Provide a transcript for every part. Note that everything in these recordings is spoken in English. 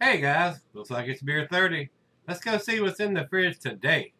Hey guys, looks like it's beer 30. Let's go see what's in the fridge today.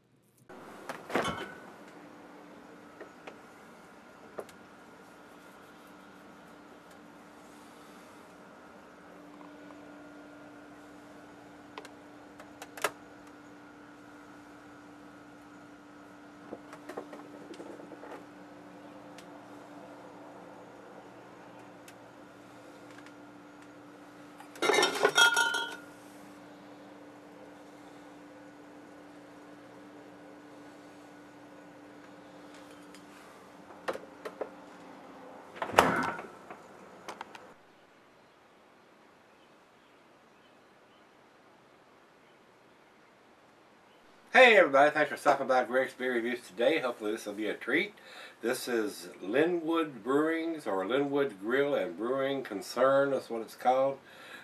Hey everybody, thanks for stopping by Gregsbeerreviews today. Hopefully this will be a treat. This is Lynnwood Brewing's or Lynnwood Grill and Brewing Concern, that's what it's called.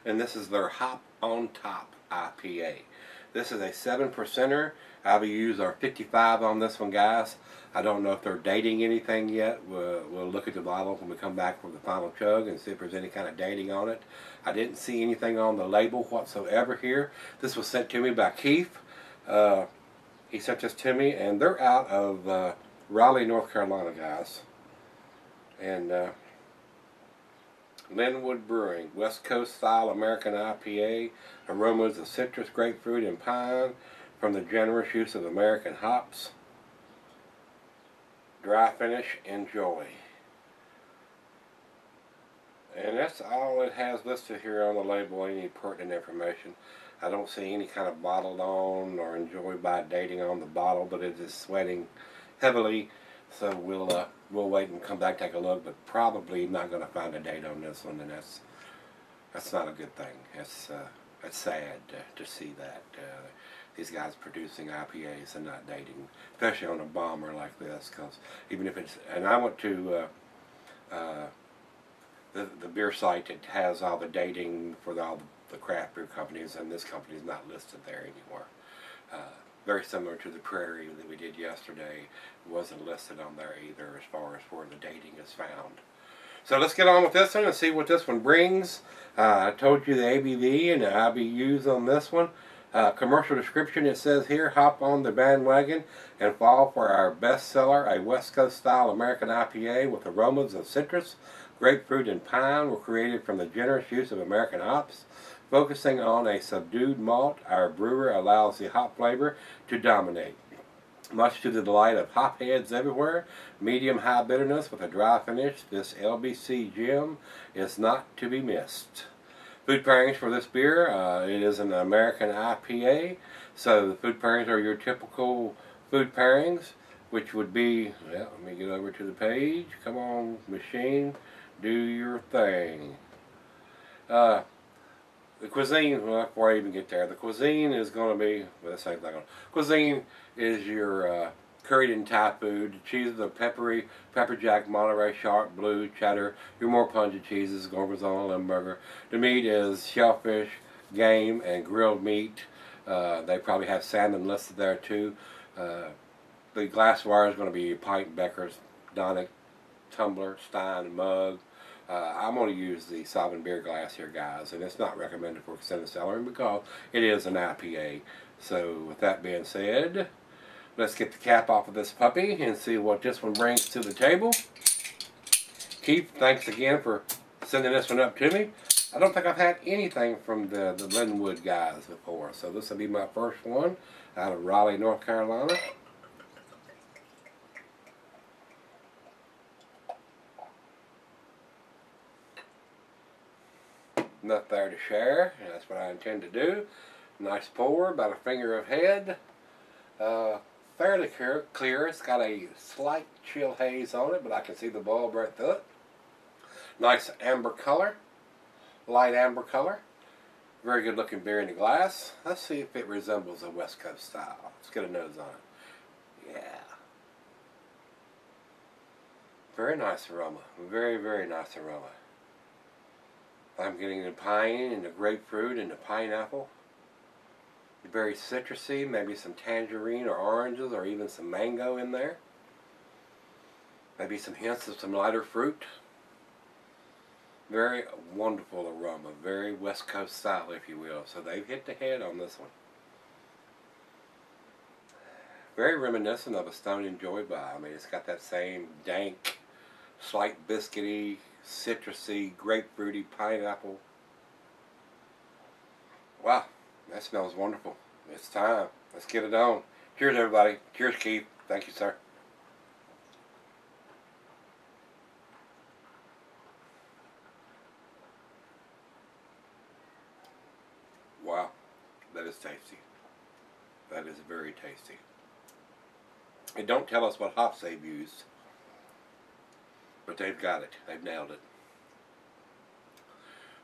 And this is their Hop on Top IPA. This is a 7%er. I'll use our 55 on this one, guys. I don't know if they're dating anything yet. We'll look at the bottle when we come back from the final chug and see if there's any kind of dating on it. I didn't see anything on the label whatsoever here. This was sent to me by Keith. He sent this to me, and they're out of Raleigh, North Carolina, guys. And Lynnwood Brewing, West Coast style American IPA, aromas of citrus, grapefruit, and pine from the generous use of American hops. Dry finish, enjoy. And that's all it has listed here on the label, any pertinent information. I don't see any kind of bottled on or enjoyed by dating on the bottle, but it is sweating heavily, so we'll wait and come back, take a look, but probably not going to find a date on this one, and that's not a good thing. It's sad to see that these guys producing IPAs and not dating, especially on a bomber like this, because even if it's, and I went to the beer site that has all the dating for all the craft beer companies, and this company is not listed there anymore. Very similar to the Prairie that we did yesterday. It wasn't listed on there either as far as where the dating is found. So let's get on with this one and see what this one brings. I told you the ABV and the IBUs on this one. Commercial description, it says here, hop on the bandwagon and fall for our bestseller, a West Coast style American IPA with aromas of citrus, grapefruit, and pine were created from the generous use of American hops. Focusing on a subdued malt, our brewer allows the hop flavor to dominate. Much to the delight of hop heads everywhere, medium-high bitterness with a dry finish, this LBC gem is not to be missed. Food pairings for this beer, it is an American IPA, so the food pairings are your typical food pairings, which would be, well, let me get over to the page, come on machine, do your thing. The cuisine, well, before I even get there, the cuisine is going to be, well, the same thing. Cuisine is your curried and Thai food. The cheeses are peppery, pepper jack, Monterey, sharp, blue, cheddar. Your more pungent cheeses, gorgonzola, Limburger. The meat is shellfish, game, and grilled meat. They probably have salmon listed there too. The glassware is going to be pint, Becker's, Donick, tumbler, stein, mug. I'm going to use the Sovereign beer glass here, guys, and it's not recommended for extended cellaring because it is an IPA. So with that being said, let's get the cap off of this puppy and see what this one brings to the table. Keith, thanks again for sending this one up to me. I don't think I've had anything from the Lynnwood guys before, so this will be my first one out of Raleigh, North Carolina. Enough there to share, and that's what I intend to do. Nice pour, about a finger of head. Fairly clear. It's got a slight chill haze on it, but I can see the bulb right through it. Nice amber color, light amber color. Very good looking beer in the glass. Let's see if it resembles a West Coast style. Let's get a nose on it. Yeah. Very nice aroma. Very, very nice aroma. I'm getting the pine and the grapefruit and the pineapple. Very citrusy, maybe some tangerine or oranges or even some mango in there. Maybe some hints of some lighter fruit. Very wonderful aroma, very West Coast style, if you will. So they've hit the head on this one. Very reminiscent of a Stone Enjoy By. I mean, it's got that same dank, slight biscuity, citrusy, grapefruity, pineapple. Wow, that smells wonderful. It's time. Let's get it on. Cheers, everybody. Cheers, Keith. Thank you, sir. Wow, that is tasty. That is very tasty. They don't tell us what hops they've used, but they've got it. They've nailed it.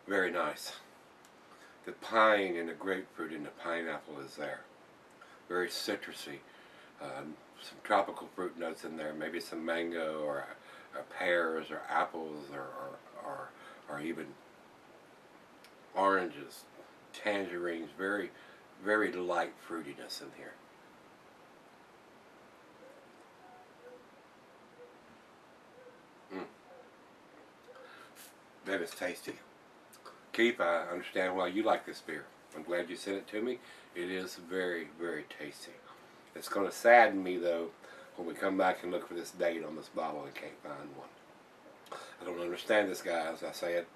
Very nice. The pine and the grapefruit and the pineapple is there. Very citrusy. Some tropical fruit notes in there. Maybe some mango or pears or apples or even oranges, tangerines. Very, very light fruitiness in here. That is tasty. Keith, I understand why you like this beer. I'm glad you sent it to me. It is very, very tasty. It's going to sadden me, though, when we come back and look for this date on this bottle and can't find one. I don't understand this, guys. I say it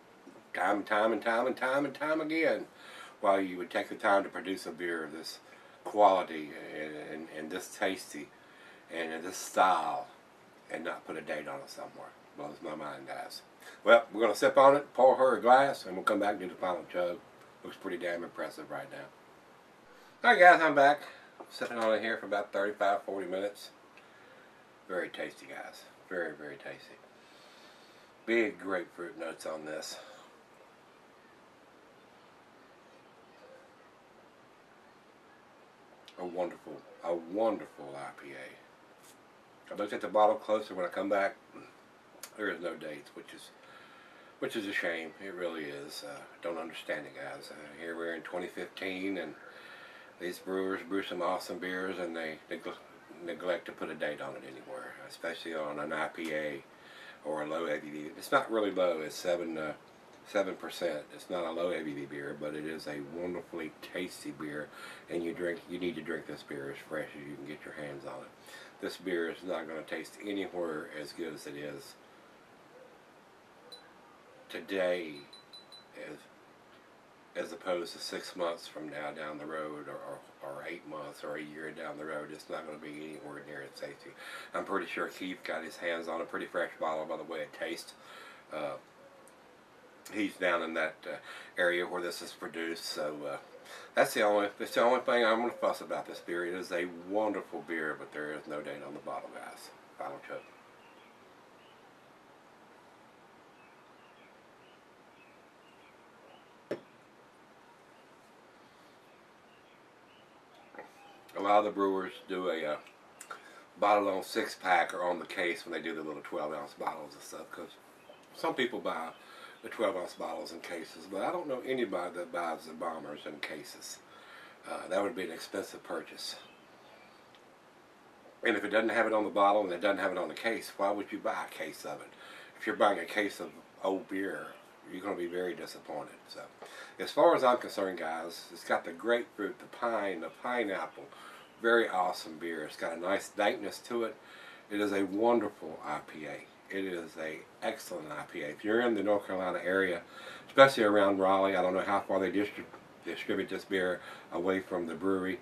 time and time again. Why you would take the time to produce a beer of this quality and this tasty and this style and not put a date on it somewhere. Blows my mind, guys. Well, we're going to sip on it, pour her a glass, and we'll come back and do the final chug. Looks pretty damn impressive right now. Alright guys, I'm back. Sipping on it here for about 35-40 minutes. Very tasty, guys. Very, very tasty. Big grapefruit notes on this. A wonderful IPA. I looked at the bottle closer when I come back. There is no dates, which is a shame. It really is. Don't understand it, guys. Here we're in 2015, and these brewers brew some awesome beers, and they neglect to put a date on it anywhere, especially on an IPA or a low ABV. It's not really low. It's 7%. It's not a low ABV beer, but it is a wonderfully tasty beer, and you need to drink this beer as fresh as you can get your hands on it. This beer is not going to taste anywhere as good as it is today, as opposed to 6 months from now down the road, or 8 months or a year down the road. It's not going to be anywhere near as tasty. I'm pretty sure Keith got his hands on a pretty fresh bottle by the way it tastes. He's down in that area where this is produced, so that's the only thing I'm going to fuss about this beer. It is a wonderful beer, but there is no date on the bottle, guys. Final chug. A lot of the brewers do a bottle on 6-pack or on the case when they do the little 12-ounce bottles and stuff, because some people buy the 12-ounce bottles in cases, but I don't know anybody that buys the bombers in cases. That would be an expensive purchase. And if it doesn't have it on the bottle and it doesn't have it on the case, why would you buy a case of it? If you're buying a case of old beer, you're going to be very disappointed. So, as far as I'm concerned, guys, it's got the grapefruit, the pine, the pineapple. Very awesome beer. It's got a nice dankness to it. It is a wonderful IPA. It is a excellent IPA. If you're in the North Carolina area, especially around Raleigh, I don't know how far they distribute this beer away from the brewery.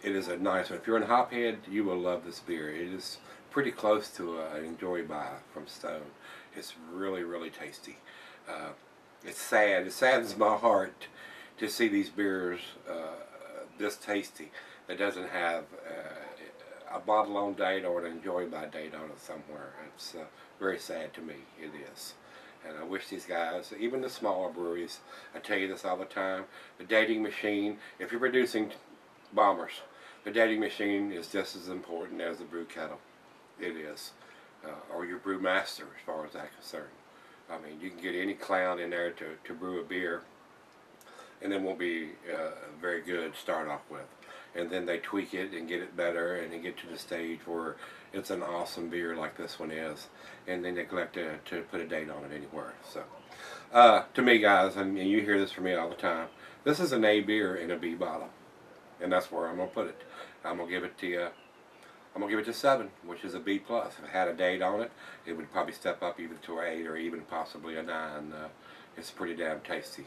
It is a nice one. If you're in Hophead, you will love this beer. It is pretty close to an Enjoy By from Stone. It's really, really tasty. It's sad. It saddens my heart to see these beers this tasty that doesn't have a bottle on date or an Enjoy By date on it somewhere. It's very sad to me. It is. And I wish these guys, even the smaller breweries, I tell you this all the time, the dating machine, if you're producing bombers, the dating machine is just as important as the brew kettle. It is. Or your brew master, as far as that's concerned. I mean, you can get any clown in there to brew a beer, and it won't be very good to start off with. And then they tweak it and get it better, and they get to the stage where it's an awesome beer like this one is, and they neglect to put a date on it anywhere. So To me, guys, and you hear this from me all the time, this is an A beer in a B bottle, and that's where I'm gonna put it. I'm gonna give it to I'm gonna give it to 7, which is a B plus. If it had a date on it, it would probably step up even to an 8 or even possibly a 9. It's pretty damn tasty.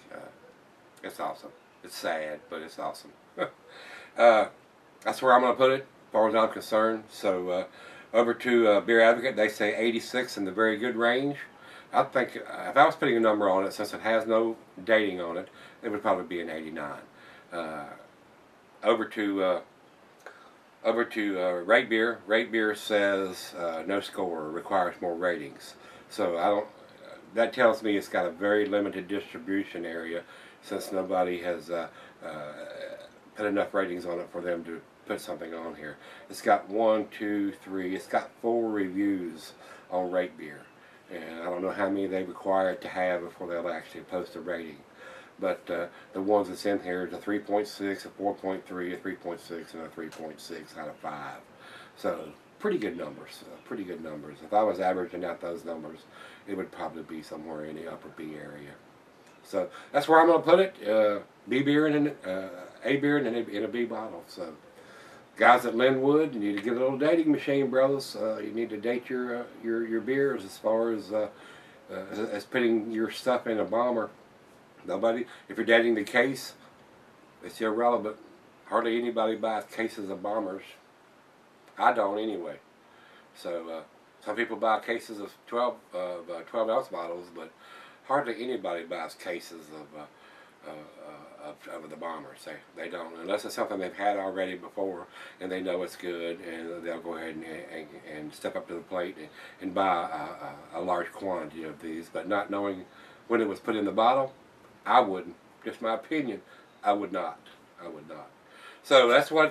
It's awesome. It's sad, but it's awesome. That's where I'm gonna put it, as far as I'm concerned. So over to Beer Advocate, they say 86 in the very good range. I think if I was putting a number on it, since it has no dating on it, it would probably be an 89. Over to Rate Beer. Rate Beer says no score, requires more ratings. So I don't. That tells me it's got a very limited distribution area, since nobody has put enough ratings on it for them to put something on here. It's got 1, 2, 3. It's got 4 reviews on Rate Beer. And I don't know how many they require it to have before they'll actually post a rating. But the ones that's in here is a 3.6, a 4.3, a 3.6, and a 3.6 out of 5. So pretty good numbers. Pretty good numbers. If I was averaging out those numbers, it would probably be somewhere in the upper B area. So that's where I'm going to put it. B beer and A beer in a B bottle. So guys at Lynnwood, you need to get a little dating machine, brothers. You need to date your beers as far as putting your stuff in a bomber. Nobody, if you're dating the case, it's irrelevant. Hardly anybody buys cases of bombers. I don't anyway. So some people buy cases of 12 ounce bottles, but hardly anybody buys cases of the bombers. They don't, unless it's something they've had already before and they know it's good, and they'll go ahead and step up to the plate and buy a large quantity of these. But not knowing when it was put in the bottle, I wouldn't. Just my opinion. I would not. I would not. So that's where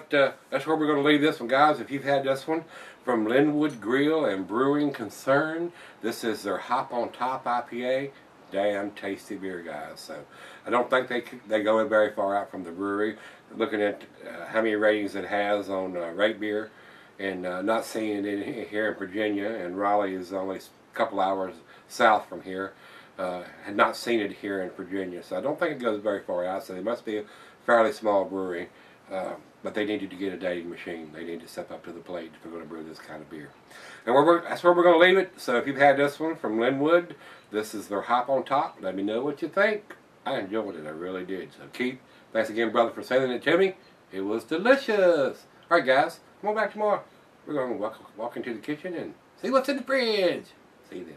we're going to leave this one, guys. If you've had this one from Lynnwood Grill and Brewing Concern, this is their Hop on Top IPA. Damn tasty beer, guys. So I don't think they go very far out from the brewery. Looking at how many ratings it has on Rate Beer, and not seeing it here in Virginia, and Raleigh is only a couple hours south from here. Had not seen it here in Virginia, so I don't think it goes very far out. So they must be a fairly small brewery, but they needed to get a dating machine. They need to step up to the plate if they're going to brew this kind of beer. And that's where we're going to leave it. So if you've had this one from Lynnwood, this is their Hop on Top. Let me know what you think. I enjoyed it. I really did. So Keith, thanks again, brother, for sending it to me. It was delicious. All right, guys, come on back tomorrow. We're going to walk into the kitchen and see what's in the fridge. See you then.